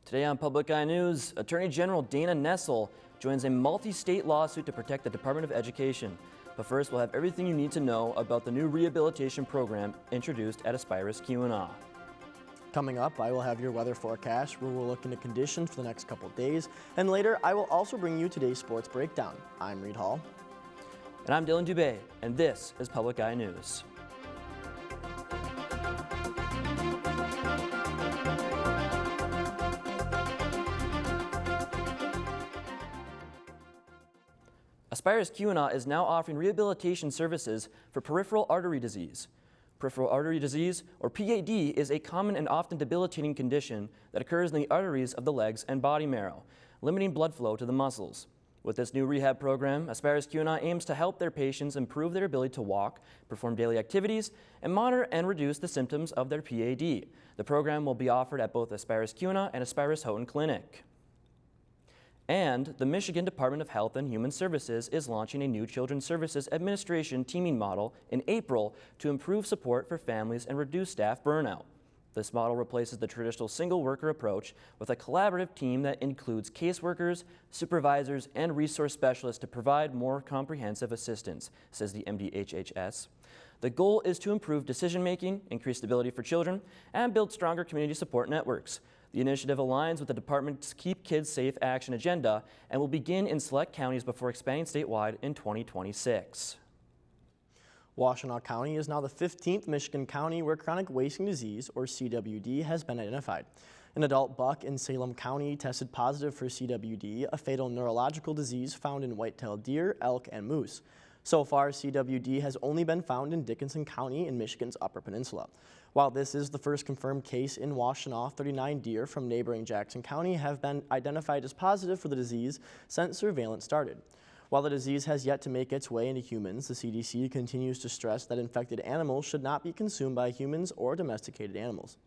Today on Public Eye News, Attorney General Dana Nessel joins a multi-state lawsuit to protect the Department of Education. But first, we'll have everything you need to know about the new rehabilitation program introduced at Aspirus Keweenaw. Coming up, I will have your weather forecast where we'll look into conditions for the next couple days. And later, I will also bring you today's sports breakdown. I'm Reed Hall. And I'm Dylan Dubé, and this is Public Eye News. Aspirus Keweenaw is now offering rehabilitation services for peripheral artery disease. Peripheral artery disease, or PAD, is a common and often debilitating condition that occurs in the arteries of the legs and body marrow, limiting blood flow to the muscles. With this new rehab program, Aspirus Keweenaw aims to help their patients improve their ability to walk, perform daily activities, and monitor and reduce the symptoms of their PAD. The program will be offered at both Aspirus Keweenaw and Aspirus Houghton Clinic. And the Michigan Department of Health and Human Services is launching a new Children's Services Administration teaming model in April to improve support for families and reduce staff burnout. This model replaces the traditional single worker approach with a collaborative team that includes caseworkers, supervisors, and resource specialists to provide more comprehensive assistance, says the MDHHS. The goal is to improve decision-making, increase stability for children, and build stronger community support networks. The initiative aligns with the department's Keep Kids Safe action agenda and will begin in select counties before expanding statewide in 2026. Washtenaw County is now the 15th Michigan county where chronic wasting disease, or CWD, has been identified. An adult buck in Salem County tested positive for CWD, a fatal neurological disease found in white-tailed deer, elk, and moose. So far, CWD has only been found in Dickinson County in Michigan's Upper Peninsula. While this is the first confirmed case in Washtenaw, 39 deer from neighboring Jackson County have been identified as positive for the disease since surveillance started. While the disease has yet to make its way into humans, the CDC continues to stress that infected animals should not be consumed by humans or domesticated animals.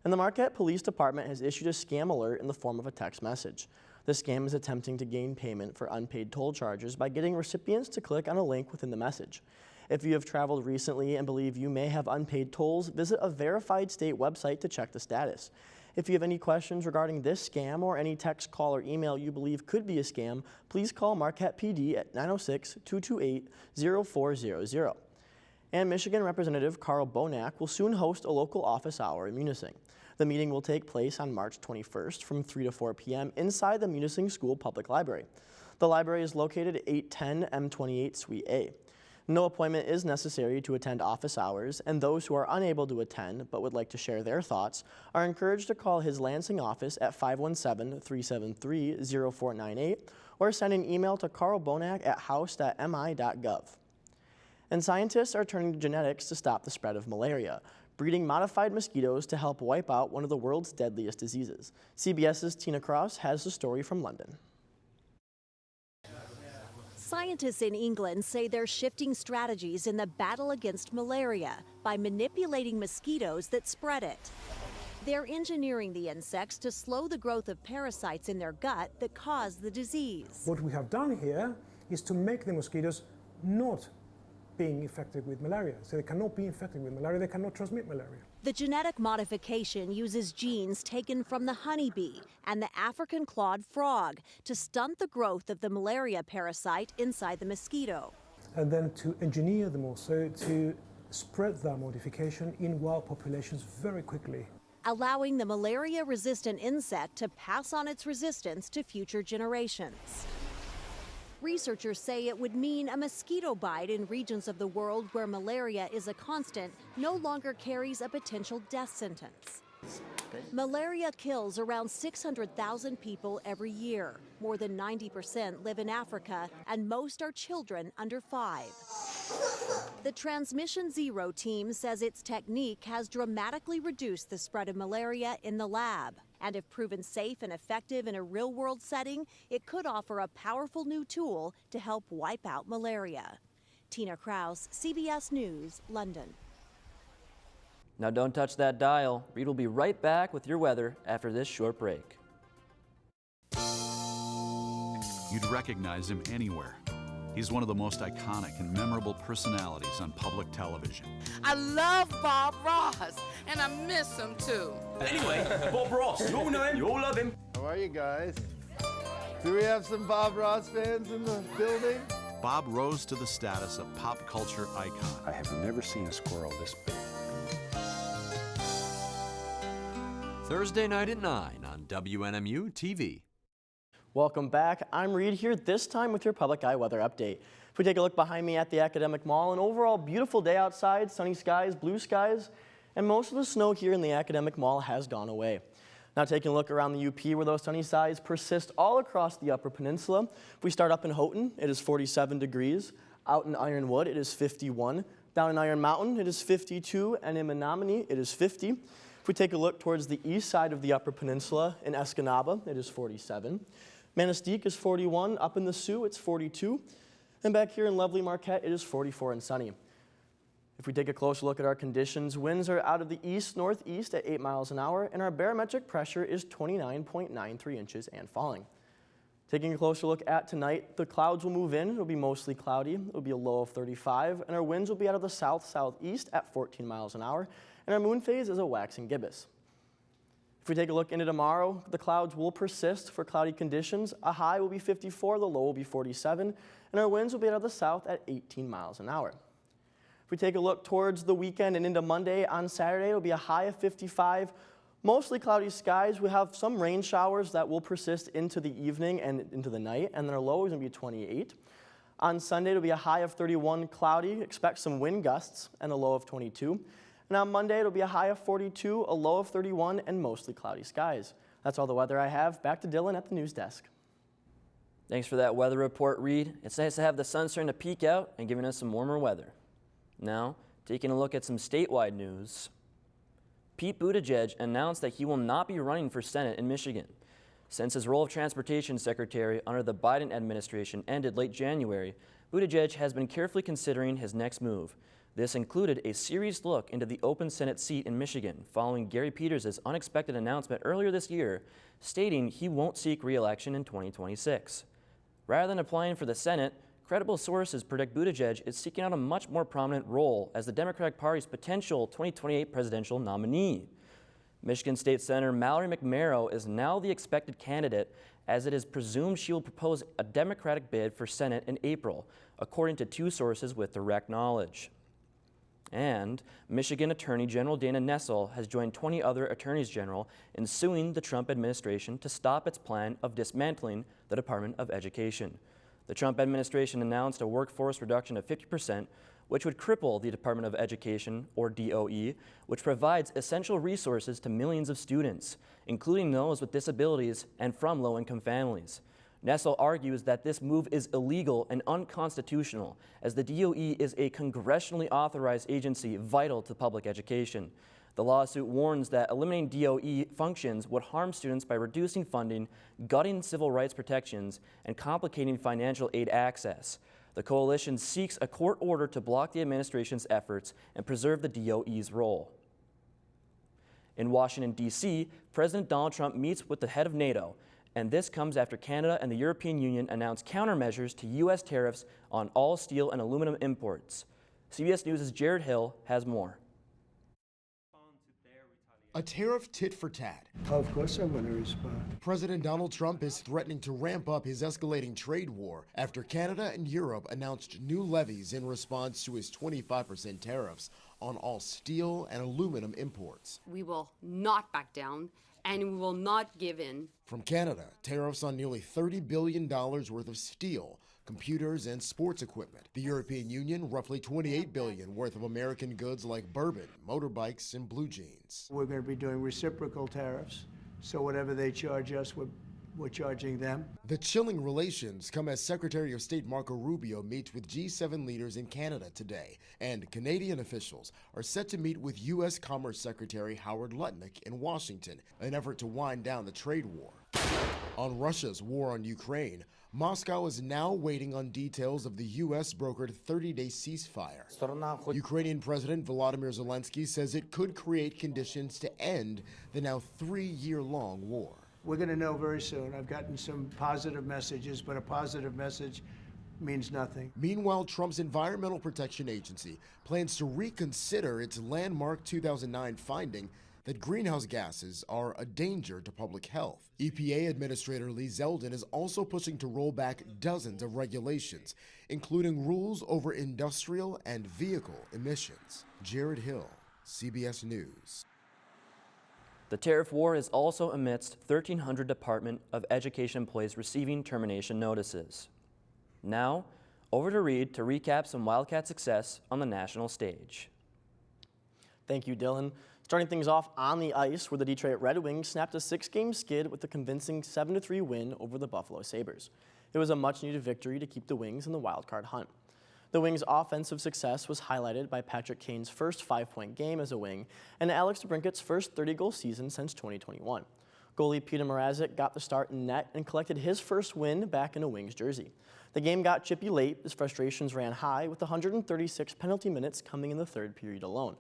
And the Marquette Police Department has issued a scam alert in the form of a text message. The scam is attempting to gain payment for unpaid toll charges by getting recipients to click on a link within the message. If you have traveled recently and believe you may have unpaid tolls, visit a verified state website to check the status. If you have any questions regarding this scam or any text, call, or email you believe could be a scam, please call Marquette PD at 906-228-0400. And Michigan Representative Carl Bonak will soon host a local office hour in Munising. The meeting will take place on March 21st from 3 to 4 p.m. inside the Munising School Public Library. The library is located at 810 M28 Suite A. No appointment is necessary to attend office hours, and those who are unable to attend but would like to share their thoughts are encouraged to call his Lansing office at 517-373-0498 or send an email to carlbonak@house.mi.gov. And scientists are turning to genetics to stop the spread of malaria, breeding modified mosquitoes to help wipe out one of the world's deadliest diseases. CBS's Tina Kraus has the story from London. Scientists in England say they're shifting strategies in the battle against malaria by manipulating mosquitoes that spread it. They're engineering the insects to slow the growth of parasites in their gut that cause the disease. What we have done here is to make the mosquitoes not being infected with malaria. So they cannot be infected with malaria, they cannot transmit malaria. The genetic modification uses genes taken from the honeybee and the African clawed frog to stunt the growth of the malaria parasite inside the mosquito. And then to engineer them also to spread that modification in wild populations very quickly, allowing the malaria-resistant insect to pass on its resistance to future generations. Researchers say it would mean a mosquito bite in regions of the world where malaria is a constant no longer carries a potential death sentence. Malaria kills around 600,000 people every year. More than 90% live in Africa, and most are children under 5. The Transmission Zero team says its technique has dramatically reduced the spread of malaria in the lab. And if proven safe and effective in a real-world setting, it could offer a powerful new tool to help wipe out malaria. Tina Kraus, CBS News, London. Now don't touch that dial. Reed will be right back with your weather after this short break. You'd recognize him anywhere. He's one of the most iconic and memorable personalities on public television. I love Bob Ross, and I miss him too. Anyway, Bob Ross, you all know him, you all love him. How are you guys? Do we have some Bob Ross fans in the building? Bob rose to the status of pop culture icon. I have never seen a squirrel this big. Thursday night at 9 on WNMU TV. Welcome back. I'm Reed here, this time with your Public Eye weather update. If we take a look behind me at the Academic Mall, an overall beautiful day outside, sunny skies, blue skies, and most of the snow here in the Academic Mall has gone away. Now taking a look around the UP where those sunny skies persist all across the Upper Peninsula. If we start up in Houghton, it is 47 degrees. Out in Ironwood, it is 51. Down in Iron Mountain, it is 52. And in Menominee, it is 50. If we take a look towards the east side of the Upper Peninsula, in Escanaba, it is 47. Manistee is 41. Up in the Sioux, it's 42. And back here in lovely Marquette, it is 44 and sunny. If we take a closer look at our conditions, winds are out of the east-northeast at 8 miles an hour, and our barometric pressure is 29.93 inches and falling. Taking a closer look at tonight, the clouds will move in. It'll be mostly cloudy. It'll be a low of 35, and our winds will be out of the south-southeast at 14 miles an hour, and our moon phase is a waxing gibbous. If we take a look into tomorrow, the clouds will persist for cloudy conditions. A high will be 54, the low will be 47, and our winds will be out of the south at 18 miles an hour. If we take a look towards the weekend and into Monday, on Saturday, it will be a high of 55. Mostly cloudy skies. We have some rain showers that will persist into the evening and into the night, and then our low is going to be 28. On Sunday, it will be a high of 31, cloudy. Expect some wind gusts and a low of 22. And on Monday, it'll be a high of 42, a low of 31, and mostly cloudy skies. That's all the weather I have. Back to Dylan at the news desk. Thanks for that weather report, Reed. It's nice to have the sun starting to peek out and giving us some warmer weather. Now, taking a look at some statewide news. Pete Buttigieg announced that he will not be running for Senate in Michigan. Since his role of transportation secretary under the Biden administration ended late January, Buttigieg has been carefully considering his next move. This included a serious look into the open Senate seat in Michigan following Gary Peters' unexpected announcement earlier this year, stating he won't seek re-election in 2026. Rather than applying for the Senate, credible sources predict Buttigieg is seeking out a much more prominent role as the Democratic Party's potential 2028 presidential nominee. Michigan State Senator Mallory McMarrow is now the expected candidate, as it is presumed she will propose a Democratic bid for Senate in April, according to two sources with direct knowledge. And Michigan Attorney General Dana Nessel has joined 20 other attorneys general in suing the Trump administration to stop its plan of dismantling the Department of Education. The Trump administration announced a workforce reduction of 50%, which would cripple the Department of Education, or DOE, which provides essential resources to millions of students, including those with disabilities and from low-income families. Nessel argues that this move is illegal and unconstitutional, as the DOE is a congressionally authorized agency vital to public education. The lawsuit warns that eliminating DOE functions would harm students by reducing funding, gutting civil rights protections, and complicating financial aid access. The coalition seeks a court order to block the administration's efforts and preserve the DOE's role. In Washington, D.C., President Donald Trump meets with the head of NATO, and this comes after Canada and the European Union announced countermeasures to U.S. tariffs on all steel and aluminum imports. CBS News' Jared Hill has more. A tariff tit for tat. Of course I'm going to respond. President Donald Trump is threatening to ramp up his escalating trade war after Canada and Europe announced new levies in response to his 25% tariffs on all steel and aluminum imports. We will not back down, and we will not give in. From Canada, tariffs on nearly $30 billion worth of steel, computers, and sports equipment. The European Union, roughly $28 billion worth of American goods like bourbon, motorbikes, and blue jeans. We're going to be doing reciprocal tariffs, so whatever they charge us, we're charging them. The chilling relations come as Secretary of State Marco Rubio meets with G7 leaders in Canada today, and Canadian officials are set to meet with U.S. Commerce Secretary Howard Lutnick in Washington, an effort to wind down the trade war. On Russia's war on Ukraine, Moscow is now waiting on details of the U.S. brokered 30-day ceasefire. Ukrainian President Volodymyr Zelensky says it could create conditions to end the now 3-year-long war. We're going to know very soon. I've gotten some positive messages, but a positive message means nothing. Meanwhile, Trump's Environmental Protection Agency plans to reconsider its landmark 2009 finding that greenhouse gases are a danger to public health. EPA Administrator Lee Zeldin is also pushing to roll back dozens of regulations, including rules over industrial and vehicle emissions. Jared Hill, CBS News. The tariff war is also amidst 1,300 Department of Education employees receiving termination notices. Now, over to Reed to recap some Wildcat success on the national stage. Thank you, Dylan. Starting things off on the ice, where the Detroit Red Wings snapped a 6-game skid with a convincing 7-3 win over the Buffalo Sabres. It was a much-needed victory to keep the Wings in the wild-card hunt. The Wings' offensive success was highlighted by Patrick Kane's first 5-point game as a Wing and Alex DeBrincat's first 30-goal season since 2021. Goalie Peter Mrazek got the start in net and collected his first win back in a Wings jersey. The game got chippy late as frustrations ran high, with 136 penalty minutes coming in the third period alone.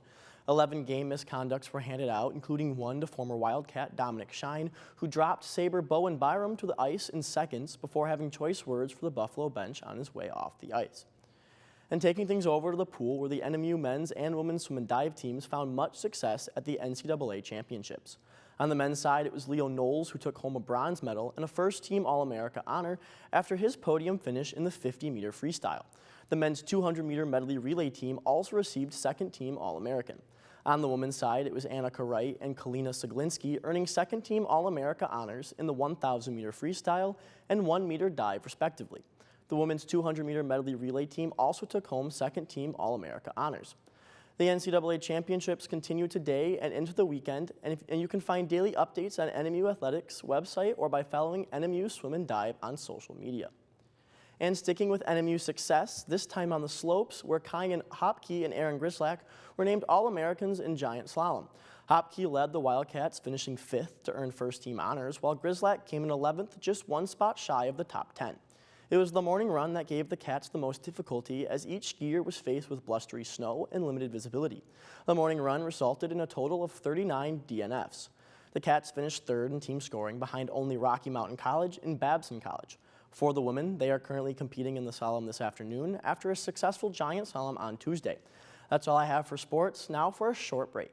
11 game misconducts were handed out, including one to former Wildcat Dominic Shine, who dropped Sabre Bowen Byram to the ice in seconds before having choice words for the Buffalo bench on his way off the ice. And taking things over to the pool, where the NMU men's and women's swim and dive teams found much success at the NCAA championships. On the men's side, it was Leo Knowles who took home a bronze medal and a first-team All-America honor after his podium finish in the 50-meter freestyle. The men's 200-meter medley relay team also received second-team All-American. On the women's side, it was Annika Wright and Kalina Siglinski earning second-team All-America honors in the 1,000-meter freestyle and 1-meter dive, respectively. The women's 200-meter medley relay team also took home second-team All-America honors. The NCAA championships continue today and into the weekend, and you can find daily updates on NMU Athletics' website or by following NMU Swim and Dive on social media. And sticking with NMU success, this time on the slopes, where Kyan Hopke and Aaron Grislak were named All-Americans in giant slalom. Hopke led the Wildcats, finishing 5th to earn first-team honors, while Grislak came in 11th, just one spot shy of the top 10. It was the morning run that gave the Cats the most difficulty, as each skier was faced with blustery snow and limited visibility. The morning run resulted in a total of 39 DNFs. The Cats finished 3rd in team scoring, behind only Rocky Mountain College and Babson College. For the women, they are currently competing in the slalom this afternoon after a successful giant slalom on Tuesday. That's all I have for sports. Now for a short break.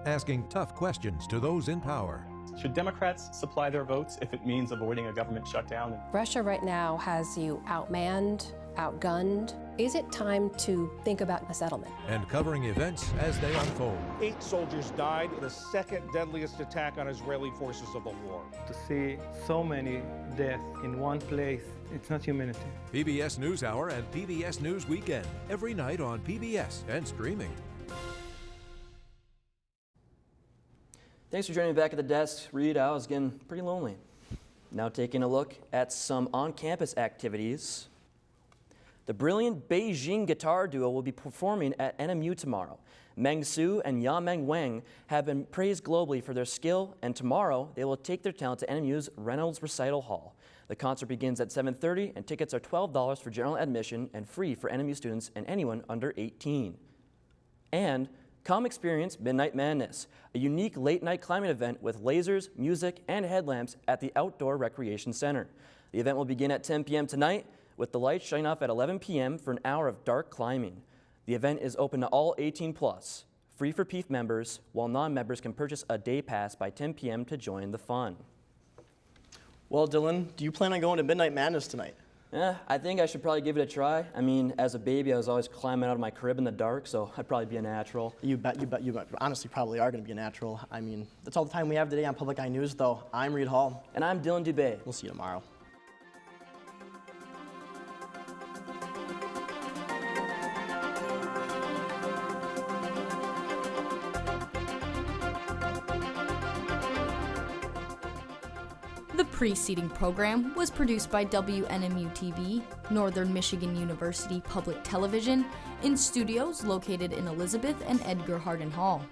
Asking tough questions to those in power. Should Democrats supply their votes if it means avoiding a government shutdown? Russia right now has you outmanned, outgunned. Is it time to think about a settlement? And covering events as they unfold. 8 soldiers died in the second deadliest attack on Israeli forces of the war. To see so many deaths in one place, it's not humanity. PBS NewsHour and PBS News Weekend, every night on PBS and streaming. Thanks for joining me back at the desk. Reed, I was getting pretty lonely. Now taking a look at some on-campus activities. The brilliant Beijing guitar duo will be performing at NMU tomorrow. Meng Su and Yameng Wang have been praised globally for their skill, and tomorrow they will take their talent to NMU's Reynolds Recital Hall. The concert begins at 7:30, and tickets are $12 for general admission and free for NMU students and anyone under 18. And come experience Midnight Madness, a unique late-night climbing event with lasers, music, and headlamps at the Outdoor Recreation Center. The event will begin at 10 p.m. tonight, with the lights shutting off at 11 p.m. for an hour of dark climbing. The event is open to all 18+, free for PEEF members, while non-members can purchase a day pass by 10 p.m. to join the fun. Well, Dylan, do you plan on going to Midnight Madness tonight? Yeah, I think I should probably give it a try. I mean, as a baby, I was always climbing out of my crib in the dark, so I'd probably be a natural. You bet. Honestly, probably are going to be a natural. I mean, that's all the time we have today on Public Eye News, though. I'm Reed Hall. And I'm Dylan Dubé. We'll see you tomorrow. The preceding program was produced by WNMU-TV, Northern Michigan University Public Television, in studios located in Elizabeth and Edgar Hardin Hall.